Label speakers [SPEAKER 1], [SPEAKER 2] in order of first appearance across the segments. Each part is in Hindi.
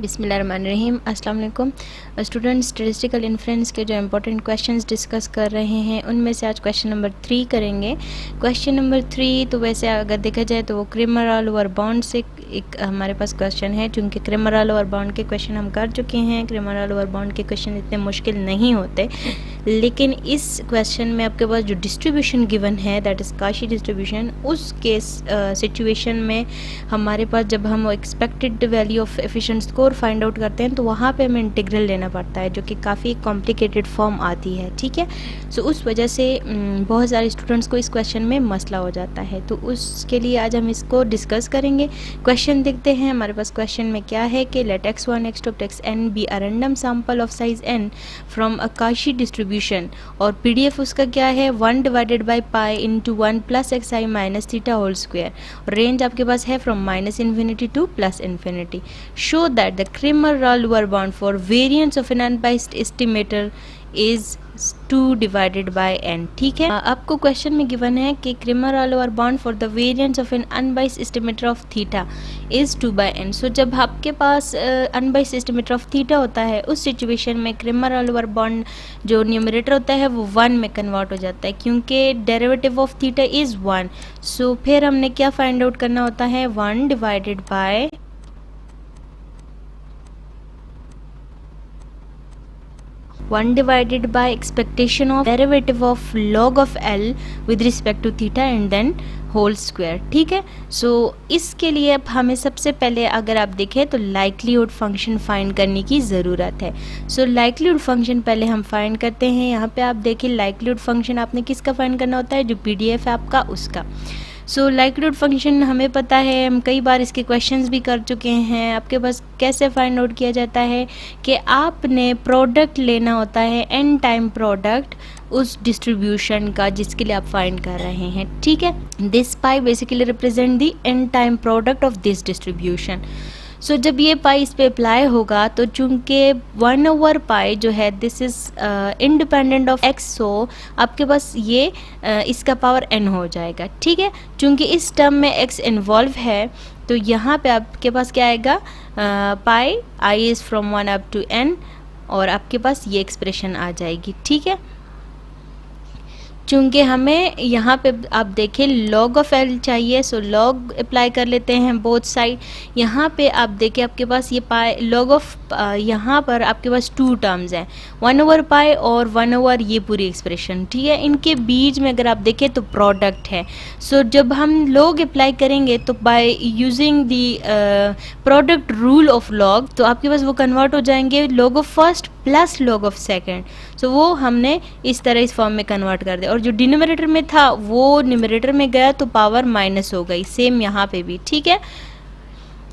[SPEAKER 1] बिस्मिल्लाहिर्रहमानिर्रहीम। अस्सलाम वालेकुम स्टूडेंट्स। स्टैटिस्टिकल इन्फ्रेंस के जो इंपॉर्टेंट क्वेश्चंस डिस्कस कर रहे हैं उनमें से आज क्वेश्चन नंबर 3 करेंगे। क्वेश्चन नंबर 3 तो वैसे अगर देखा जाए तो वो क्रेमर-रॉल-ओवर-बाउंड से एक हमारे पास क्वेश्चन है, क्योंकि क्रेमर-रॉल-ओवर-बाउंड के क्वेश्चन हम कर चुके हैं। क्रेमर-रॉल-ओवर-बाउंड के क्वेश्चन इतने मुश्किल नहीं होते, लेकिन इस क्वेश्चन में आपके पास जो डिस्ट्रीब्यूशन गिवन है दैट इज़ काशी डिस्ट्रीब्यूशन, उस केस सिचुएशन में हमारे पास जब हम expected value of efficient score find out करते हैं तो वहाँ पे हमें इंटीग्रल लेना पड़ता है, जो कि काफ़ी कॉम्प्लिकेटेड फॉर्म आती है। ठीक है, सो उस वजह से बहुत सारे स्टूडेंट्स को इस क्वेश्चन में मसला हो जाता है, तो उसके लिए आज हम इसको डिस्कस करेंगे। क्वेश्चन देखते हैं हमारे पास क्वेश्चन में क्या है कि let x1 x2 x n be a random sample of size n from a Cauchy distribution, और पीडीएफ उसका क्या है 1 divided by pi into 1 plus X I minus theta whole square. Range आपके पास है from minus infinity to plus infinity. Show that the Cramer Rao lower bound for variance of an unbiased estimator is 2 divided by n। ठीक है, आपको क्वेश्चन में गिवन है कि Cramer Rao lower bound for the variance of an unbiased estimator of theta is 2 by n। So जब आपके पास अनबाइस्ड एस्टिमेटर ऑफ थीटा होता है उस सिचुएशन में क्रेमर-रॉल-ओवर-बाउंड जो न्यूमरेटर होता है वो 1 में कन्वर्ट हो जाता है, क्योंकि डेरिवेटिव ऑफ थीटा इज़ 1। सो फिर हमने क्या फाइंड आउट करना होता है 1 divided by 1 divided by expectation of derivative of log of L with respect to theta and then whole square. ठीक है, सो इसके लिए अब हमें सबसे पहले अगर आप देखें तो लाइक्लीहुड फंक्शन फाइंड करने की ज़रूरत है। सो लाइक्लीहुड फंक्शन पहले हम फाइंड करते हैं। यहाँ पे आप देखिए लाइक्लीहुड फंक्शन आपने किसका फाइंड करना होता है, जो पीडीएफ है आपका उसका। सो लाइक्लीहुड फंक्शन हमें पता है, हम कई बार इसके क्वेश्चंस भी कर चुके हैं। आपके पास कैसे फाइंड आउट किया जाता है कि आपने प्रोडक्ट लेना होता है एन टाइम प्रोडक्ट उस डिस्ट्रीब्यूशन का जिसके लिए आप फाइंड कर रहे हैं। ठीक है, this pi basically represent the n time product of this distribution. So जब ये पाई इस पे अप्लाई होगा तो चूंकि 1 ओवर पाई जो है this is independent of x, सो आपके पास ये इसका पावर n हो जाएगा। ठीक है, चूंकि इस टर्म में x इन्वॉल्व है तो यहाँ पे आपके पास क्या आएगा pi i is from 1 up to n, और आपके पास ये एक्सप्रेशन आ जाएगी। ठीक है, चूँकि हमें यहाँ पे आप देखें लॉग ऑफ एल चाहिए, सो लॉग अप्लाई कर लेते हैं बोथ साइड। यहाँ पे आप देखें आपके पास ये पाई लॉग ऑफ यहाँ पर आपके पास 2 टर्म्स हैं, 1 ओवर पाई और 1 ओवर ये पूरी एक्सप्रेशन। ठीक है, इनके बीच में अगर आप देखें तो प्रोडक्ट है। सो जब हम लॉग अप्लाई करेंगे तो by using the product rule of log तो आपके पास वो कन्वर्ट हो जाएंगे log of first plus log of second. So वो हमने इस तरह इस फॉर्म में कन्वर्ट कर दिया, और जो डिनोमिनेटर में था वो न्यूमरेटर में गया तो पावर माइनस हो गई, सेम यहाँ पे भी। ठीक है,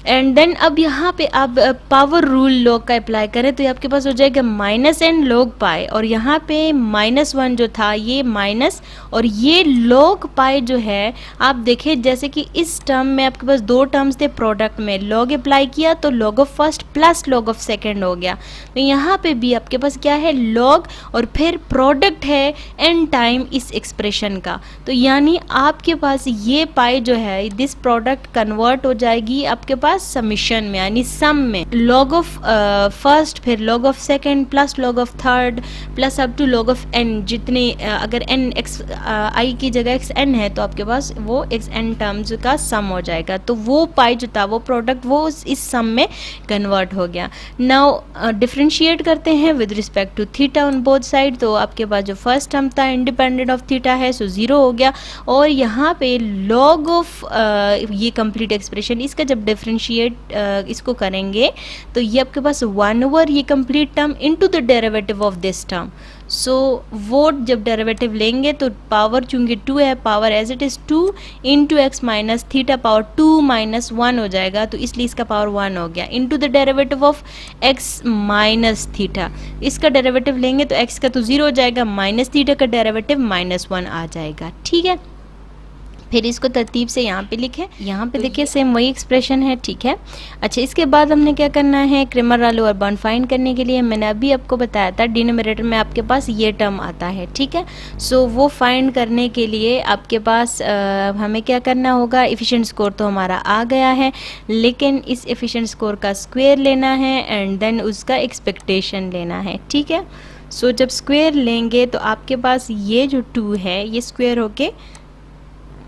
[SPEAKER 1] एंड देन अब यहाँ पे आप पावर रूल लॉग का अप्लाई करें तो ये आपके पास हो जाएगा माइनस एन लॉग पाई, और यहाँ पे -1 जो था ये माइनस, और ये लॉग पाई जो है आप देखें जैसे कि इस टर्म में आपके पास 2 टर्म्स थे प्रोडक्ट में, लॉग अप्लाई किया तो log of first plus log of second हो गया। तो यहाँ पे भी आपके पास क्या है लॉग और फिर प्रोडक्ट है एन टाइम इस एक्सप्रेशन का, तो यानी आपके पास ये पाई जो है दिस प्रोडक्ट कन्वर्ट हो जाएगी आपके पास समिशन में, यानी सम में लॉग ऑफ फर्स्ट फिर log of second plus log of third plus up to log of N, जितने अगर एन एक्स आई की जगह एक्स एन है तो आपके पास वो एक्स एन टर्म्स का सम हो जाएगा। तो वो पाई जो था वो प्रोडक्ट वो इस सम में कन्वर्ट हो गया। नाउ डिफ्रेंशिएट करते हैं with respect to theta on both side, तो आपके पास जो फर्स्ट टर्म था इंडिपेंडेंट ऑफ थीटा है सो 0 हो गया, और यहाँ पे लॉग ऑफ ये कंप्लीट एक्सप्रेशन इसका जब डिफरेंशिएट इसको करेंगे तो ये आपके पास 1 ओवर ये complete term into the derivative of this term. So वो जब डेरिवेटिव लेंगे तो पावर चूंकि 2 है, power as it is 2 into x minus theta power 2 minus 1 हो जाएगा, तो इसलिए इसका पावर 1 हो गया into the derivative of x minus theta. इसका डेरिवेटिव लेंगे तो एक्स का तो 0 हो जाएगा, माइनस थीटा का डेरिवेटिव -1 आ जाएगा। ठीक है, फिर इसको तरतीब से यहाँ पे लिखें। यहाँ पे देखिए सेम वही एक्सप्रेशन है, ठीक है। अच्छा, इसके बाद हमने क्या करना है, क्रेमर-रॉयलेट और बॉर्न फाइंड करने के लिए मैंने अभी आपको बताया था डिनोमिनेटर में आपके पास ये टर्म आता है, ठीक है। सो वो फाइंड करने के लिए आपके पास हमें क्या करना होगा, एफिशिएंट स्कोर तो हमारा आ गया है, लेकिन इस एफिशिएंट स्कोर का स्क्वायर लेना है एंड देन उसका एक्सपेक्टेशन लेना है, ठीक है। सो जब स्क्वायर लेंगे तो आपके पास ये जो 2 है ये स्क्वायर होके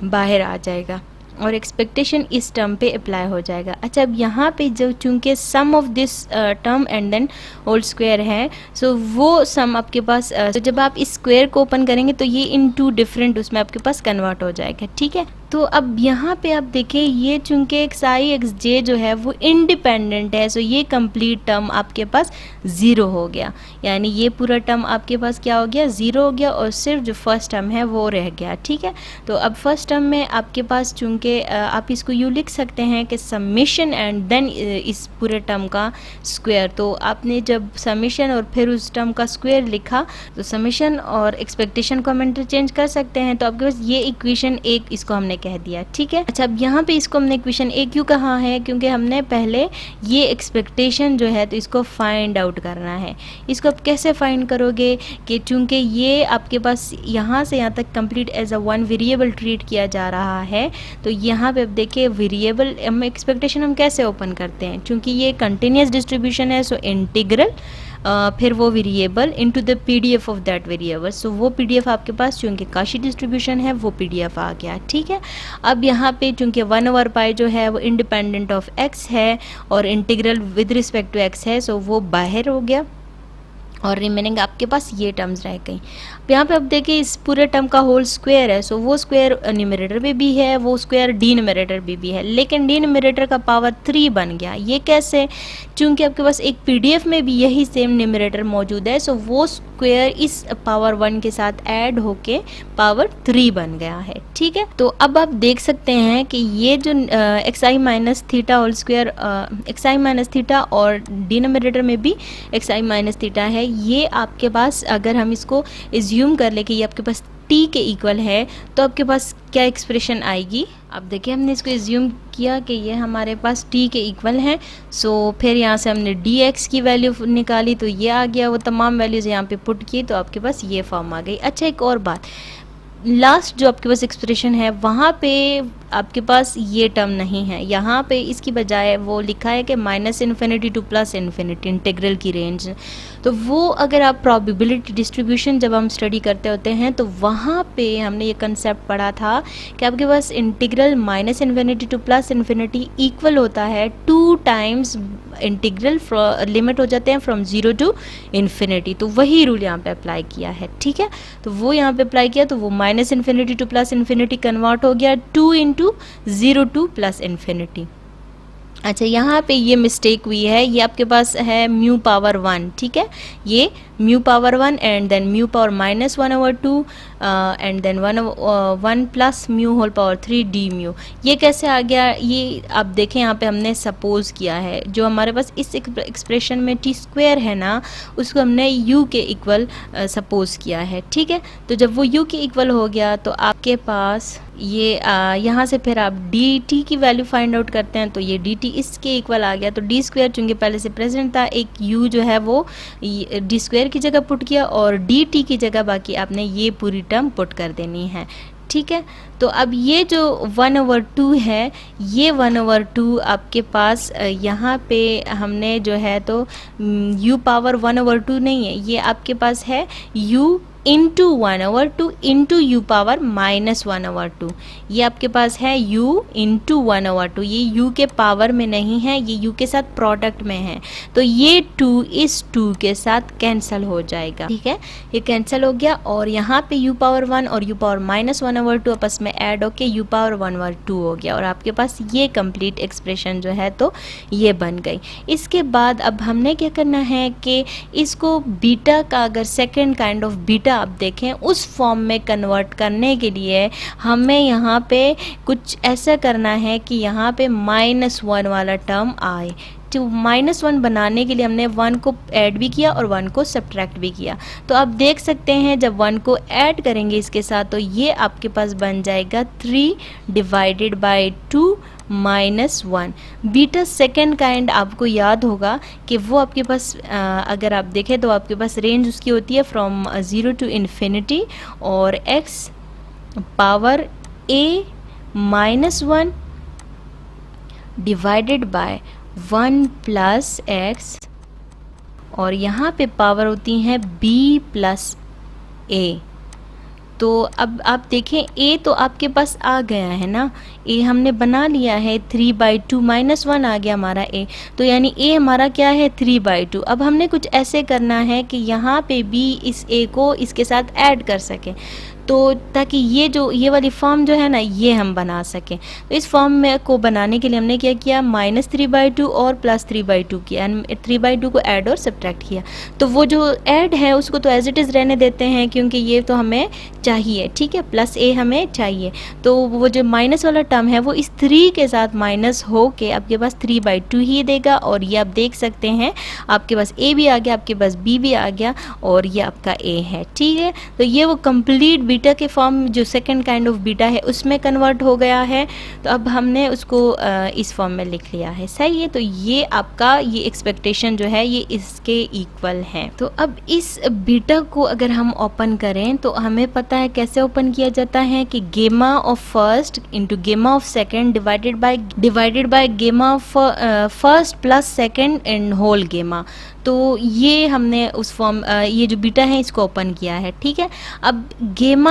[SPEAKER 1] बाहर आ जाएगा और एक्सपेक्टेशन इस टर्म पे अप्लाई हो जाएगा। अच्छा, अब यहाँ पे जो चूंकि sum of this term and then whole square है, सो वो सम आपके पास तो जब आप इस स्क्वायर को ओपन करेंगे तो ये इन 2 डिफरेंट उसमें आपके पास कन्वर्ट हो जाएगा, ठीक है। तो अब यहाँ पे आप देखें, ये चूंकि एक्स आई एक्स जे जो है वो इंडिपेंडेंट है, सो ये कंप्लीट टर्म आपके पास 0 हो गया, यानी ये पूरा टर्म आपके पास क्या हो गया, 0 हो गया और सिर्फ जो फर्स्ट टर्म है वो रह गया, ठीक है। तो अब फर्स्ट टर्म में आपके पास चूंकि आप इसको यूँ लिख सकते हैं कि समेशन एंड देन इस पूरे टर्म का स्क्वायर। तो आपने जब समेशन और फिर उस टर्म का स्क्वायर लिखा तो समेशन और एक्सपेक्टेशन को हम इंटरचेंज कर सकते हैं। तो आपके पास ये इक्वेशन 1 इसको हमने कह दिया, ठीक है। अच्छा, अब यहाँ पे इसको हमने इक्वेशन 1 क्यों कहा है, क्योंकि हमने पहले ये एक्सपेक्टेशन जो है तो इसको फाइंड आउट करना है। इसको आप कैसे फाइंड करोगे कि चूंकि ये आपके पास यहाँ से यहाँ तक complete as a one variable treat किया जा रहा है, तो यहाँ पे अब देखिए वेरिएबल हम एक्सपेक्टेशन हम कैसे ओपन करते हैं, चूंकि ये कंटिन्यूस डिस्ट्रीब्यूशन है, सो इंटीग्रल फिर वो variable into the PDF of that variable. So वो पीडीएफ आपके पास चूंकि काशी डिस्ट्रीब्यूशन है वो पीडीएफ आ गया, ठीक है। अब यहाँ पे चूंकि 1/π जो है वो इंडिपेंडेंट ऑफ x है और integral with respect to x है, सो वो बाहर हो गया और रिमेनिंग आपके पास ये टर्म्स रह गई। यहाँ पे अब देखिए इस पूरे टर्म का होल स्क्वायर है, सो वो स्क्वायर न्यूमरेटर में भी है, वो स्क्वायर डिनोमिनेटर भी है, लेकिन डिनोमिनेटर का पावर 3 बन गया। ये कैसे, चूंकि आपके पास एक पीडीएफ में भी यही सेम न्यूमरेटर मौजूद है, सो वो स्क्वायर इस पावर 1 के साथ ऐड होके पावर 3 बन गया है, ठीक है। तो अब आप देख सकते हैं कि ये जो xi minus theta whole square xi minus theta और डिनोमिनेटर में भी xi माइनस थीटा है, ये आपके पास अगर हम इसको एज्यूम कर ले कि ये आपके पास t के इक्वल है, तो आपके पास क्या एक्सप्रेशन आएगी। अब देखिए हमने इसको एज्यूम किया कि ये हमारे पास t के इक्वल है, सो फिर यहाँ से हमने dx की वैल्यू निकाली तो ये आ गया, वो तमाम वैल्यूज़ यहाँ पे पुट की तो आपके पास ये फॉर्म आ गई। अच्छा, एक और बात, लास्ट जो आपके पास एक्सप्रेशन है वहाँ पे आपके पास ये टर्म नहीं है, यहाँ पे इसकी बजाय वो लिखा है कि -∞ टू +∞ इंटीग्रल की रेंज। तो वो अगर आप प्रोबेबिलिटी डिस्ट्रीब्यूशन जब हम स्टडी करते होते हैं तो वहाँ पे हमने ये कंसेप्ट पढ़ा था कि आपके पास इंटीग्रल -∞ टू +∞ इक्वल होता है 2 टाइम्स इंटीग्रल लिमिट हो जाते हैं फ्रॉम 0 टू इन्फिनिटी। तो वही रूल यहाँ पे अप्लाई किया है, ठीक है। तो वो यहाँ पे अप्लाई किया तो वो -∞ टू +∞ कन्वर्ट हो गया 2 × 0 टू +∞। अच्छा, यहाँ पे ये मिस्टेक हुई है, ये आपके पास है म्यू पावर 1, ठीक है। ये mu power 1 and then mu power -1/2 and then 1 plus mu whole power 3 D mu. ये कैसे आ गया, ये आप देखें यहाँ पे हमने सपोज किया है, जो हमारे पास इस एक्सप्रेशन में टी स्क्वायर है ना, उसको हमने यू के इक्वल सपोज किया है, ठीक है। तो जब वो यू के इक्वल हो गया तो आपके पास ये यहाँ से फिर आप डी टी की वैल्यू फाइंड आउट करते हैं, तो ये डी टी इसके इक्वल आ गया। तो डी स्क्वायर चूँकि पहले से प्रेजेंट था, एक यू जो है वो डी स्क्वायर की जगह पुट किया और डी टी की जगह बाकी आपने ये पूरी टर्म पुट कर देनी है, ठीक है। तो अब ये जो 1/2 है, ये 1/2 आपके पास यहाँ पे हमने जो है तो u पावर 1/2 नहीं है, ये आपके पास है u into 1/2 into you power -1/2। ये आपके पास है u इंटू 1/2, ये u के पावर में नहीं है, ये u के साथ प्रोडक्ट में है। तो ये 2 इस 2 के साथ कैंसिल हो जाएगा, ठीक है। ये कैंसिल हो गया और यहाँ पे u पावर 1 और u पावर -1/2 आपस में ऐड होके u पावर 1/2 हो गया और आपके पास ये कंप्लीट एक्सप्रेशन जो है तो ये बन गई। इसके बाद अब हमने क्या करना है कि इसको बीटा का अगर सेकेंड काइंड ऑफ बीटा आप देखें उस फॉर्म में कन्वर्ट करने के लिए हमें यहाँ पे कुछ ऐसा करना है कि यहाँ पे -1 वाला टर्म आए। तो -1 बनाने के लिए हमने 1 को ऐड भी किया और 1 को सब्ट्रैक्ट भी किया। तो आप देख सकते हैं जब 1 को ऐड करेंगे इसके साथ तो ये आपके पास बन जाएगा 3 divided by 2 -1। Beta second kind आपको याद होगा कि वो आपके पास अगर आप देखें तो आपके पास रेंज उसकी होती है फ्रॉम 0 टू इन्फिनिटी और x power a -1 divided by 1 plus x और यहाँ पे पावर होती हैं b प्लस a। तो अब आप देखें a तो आपके पास आ गया है ना, a हमने बना लिया है 3/2 -1 आ गया हमारा a, तो यानी a हमारा क्या है 3/2। अब हमने कुछ ऐसे करना है कि यहाँ पे भी इस a को इसके साथ ऐड कर सकें, तो ताकि ये वाली फॉर्म जो है ना ये हम बना सकें। तो इस फॉर्म में को बनाने के लिए हमने क्या किया -3/2 और +3/2 किया, 3/2 को ऐड और सब्ट्रैक्ट किया। तो वो जो ऐड है उसको तो एज इट इज़ रहने देते हैं क्योंकि ये तो हमें चाहिए, ठीक है, प्लस a हमें चाहिए। तो वो जो माइनस वाला टर्म है वो इस 3 के साथ माइनस हो के आपके पास 3/2 ही देगा और ये आप देख सकते हैं आपके पास a भी आ गया, आपके पास b भी आ गया और ये आपका a है, ठीक है। तो ये वो कंप्लीट बीटा के फॉर्म जो सेकंड काइंड ऑफ बीटा है उसमें कन्वर्ट हो गया है। तो अब हमने उसको इस फॉर्म में लिख लिया है, सही है। तो ये आपका ये एक्सपेक्टेशन जो है ये इसके इक्वल है। तो अब इस बीटा को अगर हम ओपन करें तो हमें पता है कैसे ओपन किया जाता है कि gamma of first into gamma of second divided by gamma of first plus second and whole gamma. तो ये हमने उस फॉर्म ये जो बीटा है इसको ओपन किया है, ठीक है। अब गेमा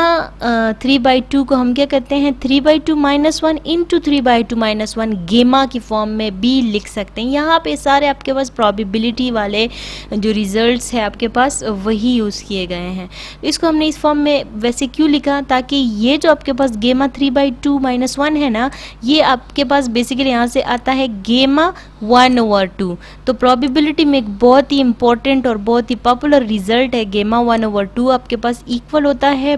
[SPEAKER 1] 3/2 को हम क्या करते हैं 3/2 -1 इंटू 3/2 -1 गेमा की फॉर्म में भी लिख सकते हैं। यहाँ पे सारे आपके पास प्रोबेबिलिटी वाले जो रिजल्ट्स है आपके पास वही यूज़ किए गए हैं। इसको हमने इस फॉर्म में वैसे क्यों लिखा, ताकि ये जो आपके पास गेमा 3/2 -1 है ना, ये आपके पास बेसिकली यहाँ से आता है गेमा 1/2। तो प्रोबेबिलिटी में एक बहुत ही इंपॉर्टेंट और बहुत ही पॉपुलर रिजल्ट है गेमा 1/2 आपके पास इक्वल होता है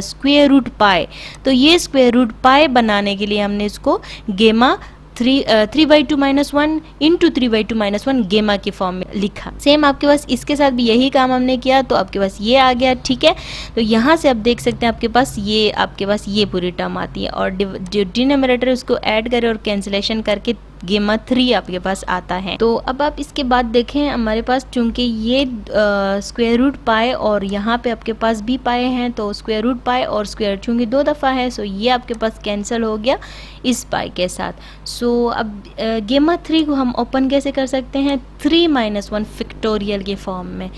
[SPEAKER 1] स्क्वायर रूट पाई। तो ये स्क्वायर रूट पाई बनाने के लिए हमने इसको गेमा 3/2 -1 इंटू 3/2 -1 गेमा की फॉर्म में लिखा। सेम आपके पास इसके साथ भी यही काम हमने किया, तो आपके पास ये आ गया, ठीक है। तो यहाँ से आप देख सकते हैं आपके पास ये पूरी टर्म आती है और जो डिनोमिनेटर उसको ऐड करें और कैंसिलेशन करके गेमा 3 आपके पास आता है। तो अब आप इसके बाद देखें हमारे पास चूंकि ये स्क्वायर रूट पाए और यहाँ पे आपके पास भी पाए हैं, तो स्क्वायर रूट पाए और स्क्वायर चूंकि 2 दफ़ा है सो ये आपके पास कैंसिल हो गया इस पाई के साथ। सो अब गेमा 3 को हम ओपन कैसे कर सकते हैं 3 - 1 फैक्टोरियल के फॉर्म में,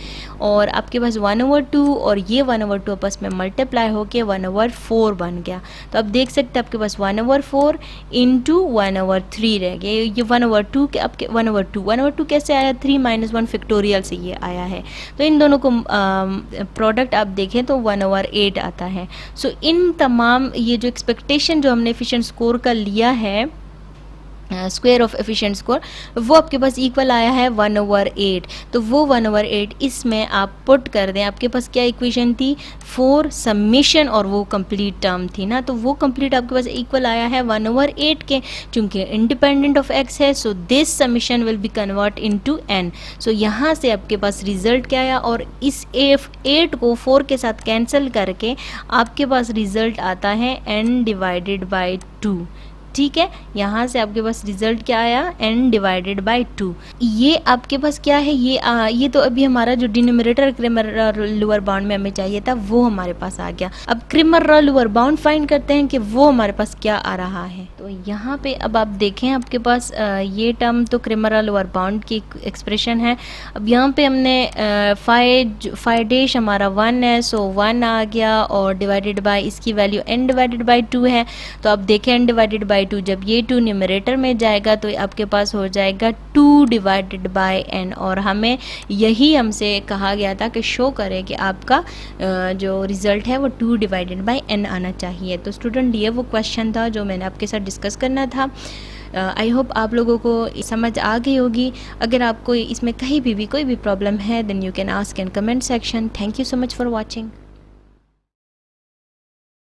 [SPEAKER 1] और आपके पास 1/2 और ये 1/2 आपस में मल्टीप्लाई होके 1/4 बन गया। तो आप देख सकते हैं आपके पास 1/4 इंटू 1/3 रह गया। ये 1/2 के आपके 1/2 कैसे आया 3 - 1 फैक्टोरियल से ये आया है। तो इन दोनों को प्रोडक्ट आप देखें तो 1/8 आता है। सो इन तमाम ये जो एक्सपेक्टेशन जो हमने एफिशिएंट स्कोर का लिया है स्क्वायर ऑफ एफिशिएंट स्कोर वो आपके पास इक्वल आया है 1/8। तो वो 1/8 इसमें आप पुट कर दें, आपके पास क्या इक्वेशन थी 4 समेशन और वो कंप्लीट टर्म थी ना, तो वो कंप्लीट आपके पास इक्वल आया है 1/8 के। चूंकि इंडिपेंडेंट ऑफ x है so this summation will be convert into n। सो यहाँ से आपके पास रिजल्ट क्या आया और इस 8 को 4 के साथ कैंसिल करके आपके पास रिजल्ट आता है n/2। ठीक है, यहाँ से आपके पास रिजल्ट क्या आया n/2। ये आपके पास क्या है ये तो अभी हमारा जो डिनोमिनेटर क्रेमर लोअर बाउंड में हमें चाहिए था वो हमारे पास आ गया। अब क्रेमर लोअर बाउंड फाइंड करते हैं कि वो हमारे पास क्या आ रहा है। तो यहाँ पे अब आप देखें आपके पास ये टर्म तो क्रेमर लोअर बाउंड की एक्सप्रेशन है। अब यहाँ पे हमने फाइ डैश हमारा 1 है सो 1 आ गया और डिवाइडेड बाय इसकी वैल्यू n/2 है। तो अब देखें n/2 जब ये 2 न्यूमरेटर में जाएगा तो आपके पास हो जाएगा 2/n और हमें यही हमसे कहा गया था कि शो करें कि आपका जो रिज़ल्ट है वो 2/n आना चाहिए। तो स्टूडेंट ये वो क्वेश्चन था जो मैंने आपके साथ डिस्कस करना था। आई होप आप लोगों को समझ आ गई होगी। अगर आपको इसमें कहीं भी कोई भी प्रॉब्लम है then you can ask in comment section. Thank you so much for watching.